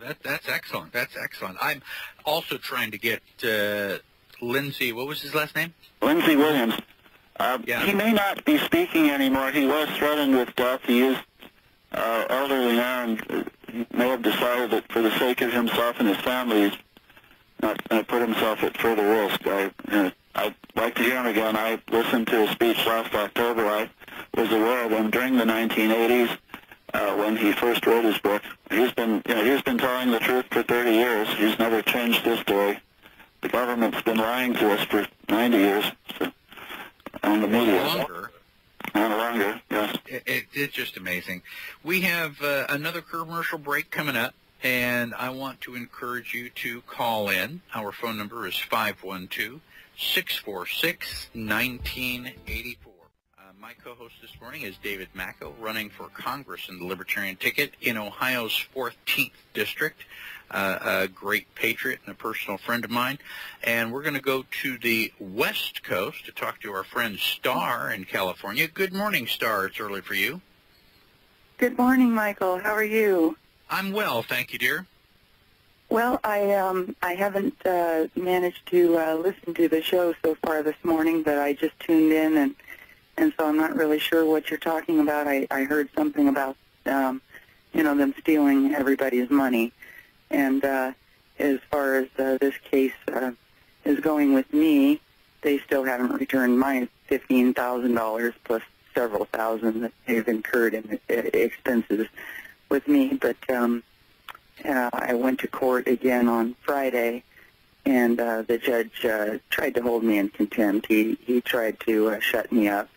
That's excellent. That's excellent. I'm also trying to get Lindsey. What was his last name? Lindsey Williams. Yeah. He may not be speaking anymore. He was threatened with death. He is elderly now, and he may have decided that for the sake of himself and his family, he's not going to put himself at further risk. I'd like to hear him again. I listened to his speech last October. I was aware of him during the 1980s when he first wrote his book. He's been telling the truth for 30 years. He's never changed his story. The government's been lying to us for 90 years. So, on the media. Longer, yes. It's just amazing. We have another commercial break coming up, and I want to encourage you to call in. Our phone number is 512-646-1984. My co-host this morning is David Macko, running for Congress in the Libertarian ticket in Ohio's 14th District, a great patriot and a personal friend of mine. And we're going to go to the West Coast to talk to our friend Star in California. Good morning, Star. It's early for you. Good morning, Michael. How are you? I'm well, thank you, dear. Well, I haven't managed to listen to the show so far this morning, but I just tuned in, and so I'm not really sure what you're talking about. I heard something about, them stealing everybody's money. And as far as this case is going with me, they still haven't returned my $15,000 plus several thousand that they've incurred in expenses with me. But I went to court again on Friday, and the judge tried to hold me in contempt. He tried to shut me up,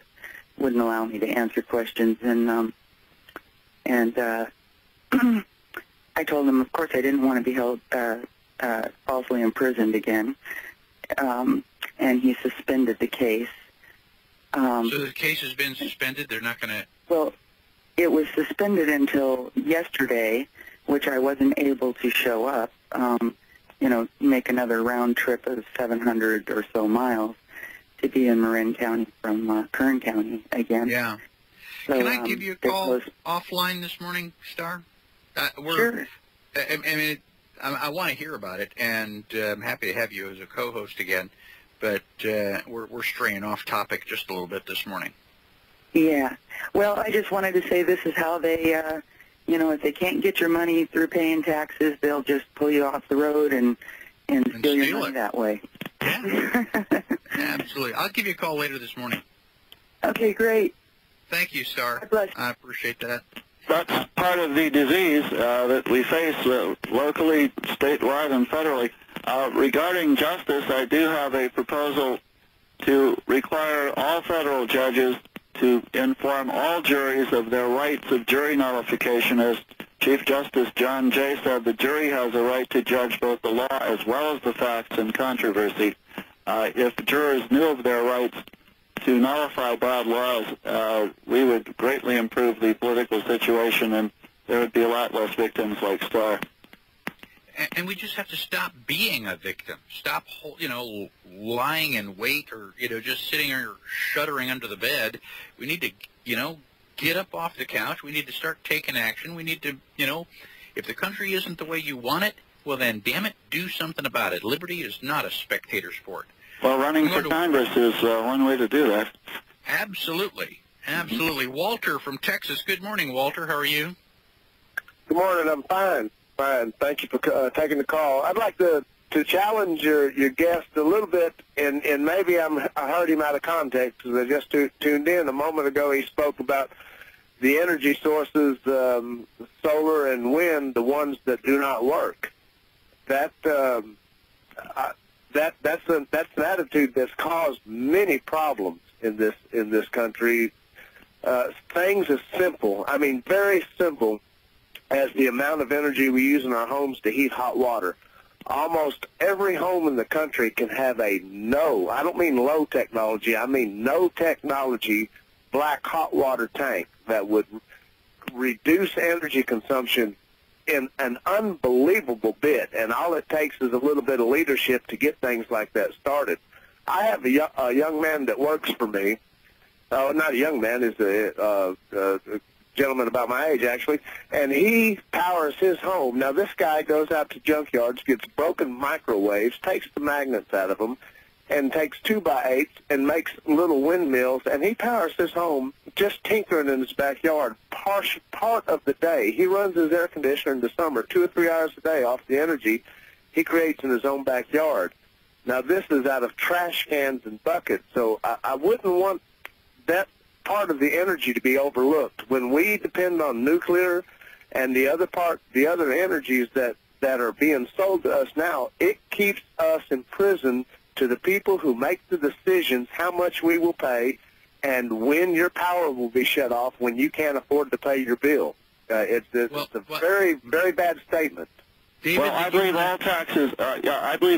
wouldn't allow me to answer questions, and I told him, of course, I didn't want to be held falsely imprisoned again, and he suspended the case. So the case has been suspended? They're not going to... Well, it was suspended until yesterday, which I wasn't able to show up, make another round trip of 700 or so miles to be in Marin County from Kern County again. Yeah. So, can I give you a call offline this morning, Star? Sure. I want to hear about it, and I'm happy to have you as a co-host again, but we're straying off topic just a little bit this morning. Yeah. Well, I just wanted to say this is how they, if they can't get your money through paying taxes, they'll just pull you off the road and steal your money that way. Yeah. Absolutely. I'll give you a call later this morning. Okay, great. Thank you, Star. God bless. I appreciate that. That's part of the disease that we face locally, statewide, and federally. Regarding justice, I do have a proposal to require all federal judges to inform all juries of their rights of jury nullification. As Chief Justice John Jay said, the jury has a right to judge both the law as well as the facts in controversy. If jurors knew of their rights to nullify bad laws, we would greatly improve the political situation, and there would be a lot less victims like Starr. And we just have to stop being a victim. Stop, lying in wait or, just sitting or shuddering under the bed. We need to, get up off the couch. We need to start taking action. We need to, if the country isn't the way you want it, well then, damn it, do something about it. Liberty is not a spectator sport. Well, running for Congress is one way to do that. Absolutely. Absolutely. Walter from Texas. Good morning, Walter. How are you? Good morning. I'm fine. Fine. Thank you for taking the call. I'd like to challenge your guest a little bit, and maybe I heard him out of context because I just tuned in. A moment ago he spoke about the energy sources, solar and wind, the ones that do not work. That's an attitude that's caused many problems in this country. Things as simple, very simple, as the amount of energy we use in our homes to heat hot water. Almost every home in the country can have a I don't mean low technology, I mean no technology black hot water tank that would reduce energy consumption in an unbelievable bit, and all it takes is a little bit of leadership to get things like that started. I have a young man that works for me. Not a young man, is a gentleman about my age, actually, and he powers his home. Now, this guy goes out to junkyards, gets broken microwaves, takes the magnets out of them, and takes 2x8s and makes little windmills, and he powers his home just tinkering in his backyard part of the day. He runs his air conditioner in the summer 2 or 3 hours a day off the energy he creates in his own backyard. Now, this is out of trash cans and buckets, so I wouldn't want that part of the energy to be overlooked. When we depend on nuclear and the other energies that are being sold to us now, it keeps us in prison to the people who make the decisions how much we will pay and when your power will be shut off when you can't afford to pay your bill. It's a very, very bad statement. David, well, I believe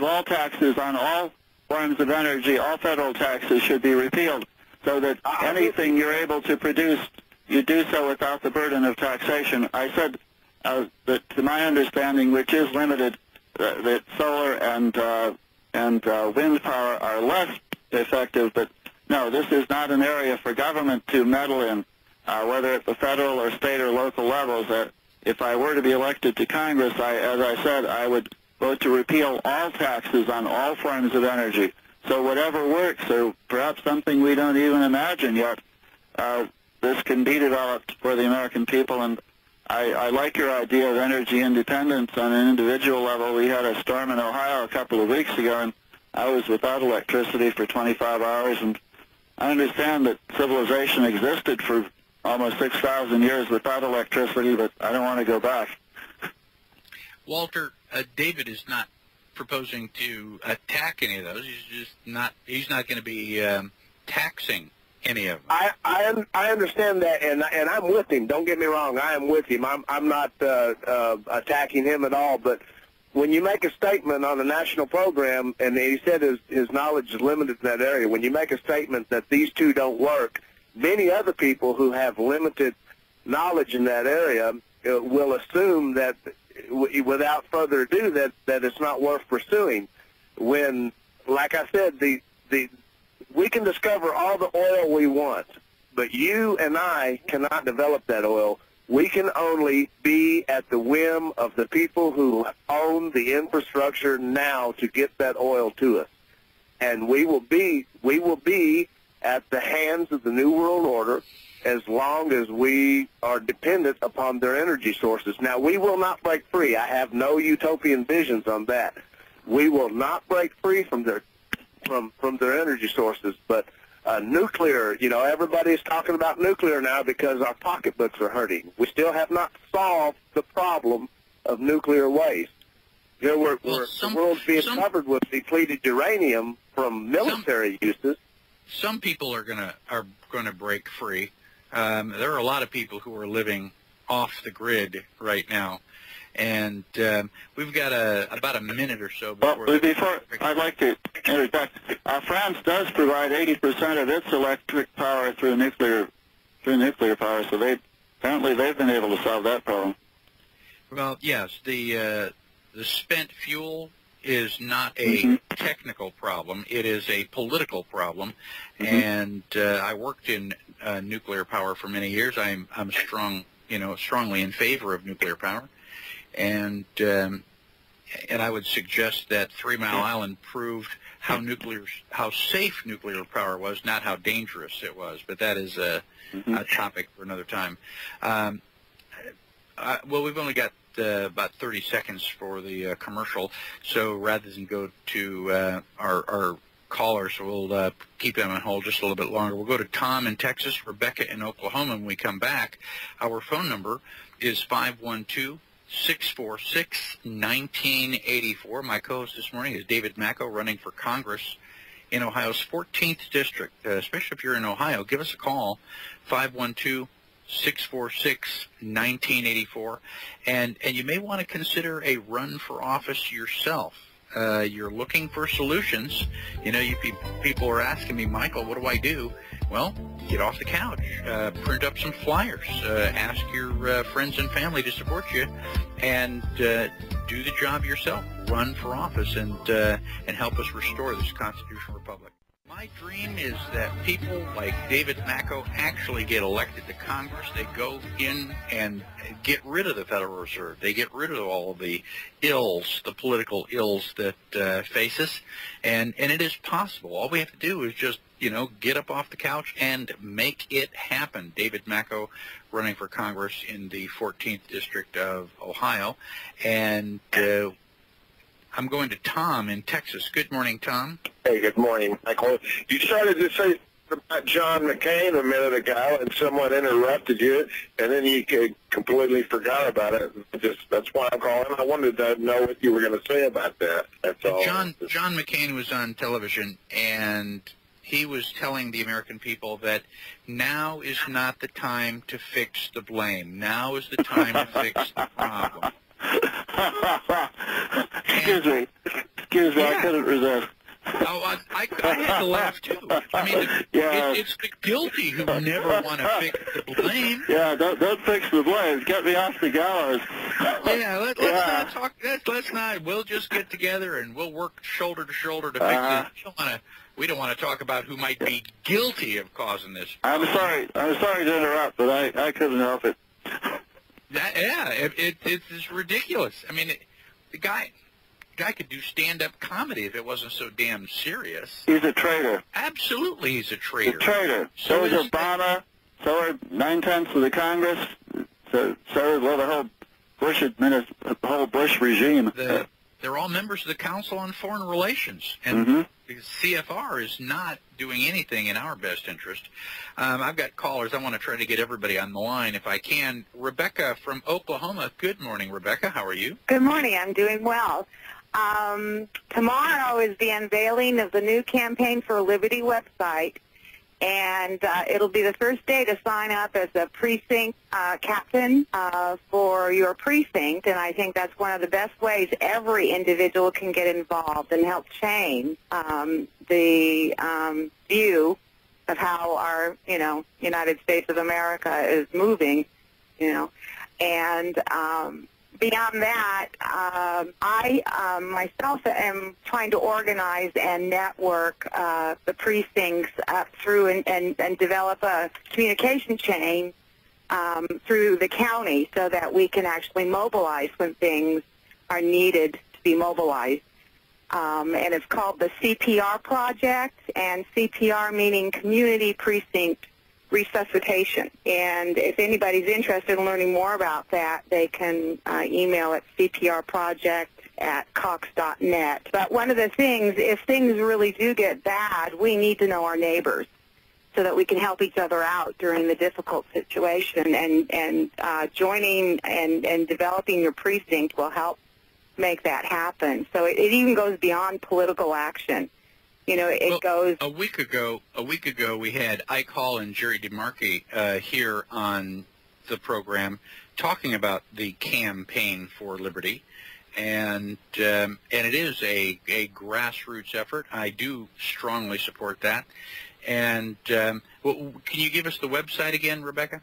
all taxes on all forms of energy, all federal taxes should be repealed, so that anything you're able to produce, you do so without the burden of taxation. I said that, to my understanding, which is limited, that solar and wind power are less effective, but no, this is not an area for government to meddle in, whether at the federal or state or local levels. If I were to be elected to Congress, as I said, I would vote to repeal all taxes on all forms of energy. So whatever works, or perhaps something we don't even imagine yet, this can be developed for the American people. And I like your idea of energy independence on an individual level. We had a storm in Ohio a couple of weeks ago, and I was without electricity for 25 hours. And I understand that civilization existed for almost 6,000 years without electricity, but I don't want to go back. Walter, David is not proposing to attack any of those. He's not going to be taxing any of them. I understand that, and I'm with him. Don't get me wrong. I am with him. I'm not attacking him at all. But when you make a statement on a national program, and he said his knowledge is limited in that area, when you make a statement that these two don't work, many other people who have limited knowledge in that area will assume that, without further ado, that it's not worth pursuing. When, like I said, we can discover all the oil we want, but you and I cannot develop that oil. We can only be at the whim of the people who own the infrastructure now to get that oil to us. And we will be at the hands of the New World Order as long as we are dependent upon their energy sources. Now, we will not break free. I have no utopian visions on that. We will not break free from their energy sources. But nuclear, everybody's talking about nuclear now because our pocketbooks are hurting. We still have not solved the problem of nuclear waste. The world's being covered with depleted uranium from military uses. Some people are gonna break free. There are a lot of people who are living off the grid right now, and we've got about a minute or so before. Well, before I'd like to interject. France does provide 80% of its electric power through nuclear power, so apparently they've been able to solve that problem. Well, yes, the spent fuel is not a technical problem. It is a political problem, and I worked in nuclear power for many years. I'm strongly in favor of nuclear power, and I would suggest that 3 Mile Island proved how safe nuclear power was, not how dangerous it was. But that is a topic for another time. Well, we've only got about 30 seconds for the commercial, so rather than go to our callers, we'll keep them on hold just a little bit longer. We'll go to Tom in Texas, Rebecca in Oklahoma when we come back. Our phone number is 512-646-1984. My co-host this morning is David Macko, running for Congress in Ohio's 14th District. Especially if you're in Ohio, give us a call, 512-646-1984, and you may want to consider a run for office yourself. You're looking for solutions. People are asking me, Michael, what do I do? Well, get off the couch, print up some flyers, ask your friends and family to support you, and do the job yourself. Run for office and help us restore this constitutional republic. My dream is that people like David Macko actually get elected to Congress. They go in and get rid of the Federal Reserve. They get rid of all of the ills, the political ills that face us. And it is possible. All we have to do is just, get up off the couch and make it happen. David Macko running for Congress in the 14th District of Ohio. And I'm going to Tom in Texas. Good morning, Tom. Hey, good morning, Michael. You started to say about John McCain a minute ago, and someone interrupted you, and then you completely forgot about it. That's why I'm calling. I wanted to know what you were going to say about that. That's all. John McCain was on television, and he was telling the American people that now is not the time to fix the blame. Now is the time to fix the problem. Excuse me, yeah. I couldn't resist. Oh, I had to laugh too. I mean, it's the guilty who never want to fix the blame. Yeah, don't fix the blame. Get me off the gallows. Yeah, let's not talk. Let's not. We'll just get together and we'll work shoulder to shoulder to fix it. We don't want to talk about who might be guilty of causing this. I'm sorry to interrupt, but I couldn't help it. It's ridiculous. I mean, the guy could do stand-up comedy if it wasn't so damn serious. He's a traitor. Absolutely, he's a traitor. He's a traitor. So is Obama. So are 9/10 of the Congress. So the whole Bush regime. They're all members of the Council on Foreign Relations, and the CFR is not doing anything in our best interest. I've got callers. I want to try to get everybody on the line if I can. Rebecca from Oklahoma. Good morning, Rebecca. How are you? Good morning. I'm doing well. Tomorrow is the unveiling of the new Campaign for Liberty website, and it'll be the first day to sign up as a precinct captain for your precinct, and I think that's one of the best ways every individual can get involved and help change the view of how our, United States of America is moving, and beyond that, I myself am trying to organize and network the precincts up through and develop a communication chain through the county so that we can actually mobilize when things are needed to be mobilized. And it's called the CPR Project, and CPR meaning Community Precinct Resuscitation. And if anybody's interested in learning more about that, they can email at cprproject@cox.net. But one of the things, if things really do get bad, we need to know our neighbors so that we can help each other out during the difficult situation. And joining and developing your precinct will help make that happen. So it even goes beyond political action. It goes. A week ago, we had Ike Hall and Jerry DeMarchi here on the program talking about the Campaign for Liberty, and it is a grassroots effort. I do strongly support that. And can you give us the website again, Rebecca,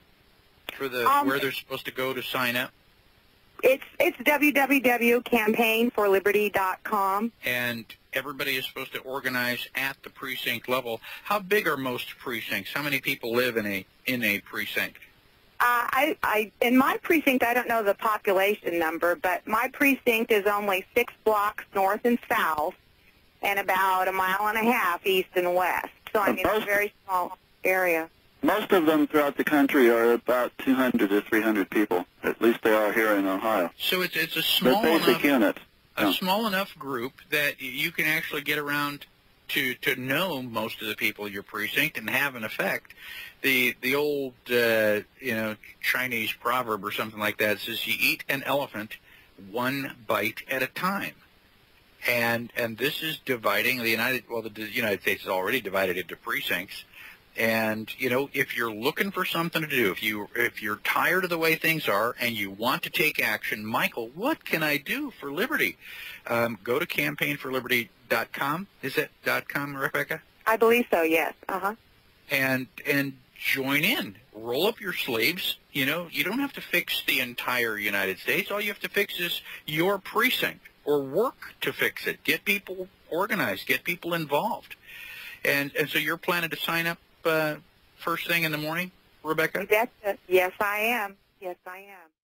for where they're supposed to go to sign up? It's www.campaignforliberty.com. And everybody is supposed to organize at the precinct level. How big are most precincts? How many people live in a precinct? In my precinct, I don't know the population number, but my precinct is only 6 blocks north and south, and about 1.5 miles east and west. So I mean, it's a very small area. Most of them throughout the country are about 200 to 300 people. At least they are here in Ohio. So it's a small basic unit. A small enough group that you can actually get around to know most of the people in your precinct and have an effect. The old Chinese proverb or something like that says you eat an elephant one bite at a time. And this is dividing the United States is already divided into precincts. And, if you're looking for something to do, if you're tired of the way things are and you want to take action, Michael, what can I do for liberty? Go to campaignforliberty.com. Is that .com, Rebecca? I believe so, yes. And join in. Roll up your sleeves. You don't have to fix the entire United States. All you have to fix is your precinct, or work to fix it. Get people organized. Get people involved. And so you're planning to sign up first thing in the morning, Rebecca? That's it. Yes, I am. Yes, I am.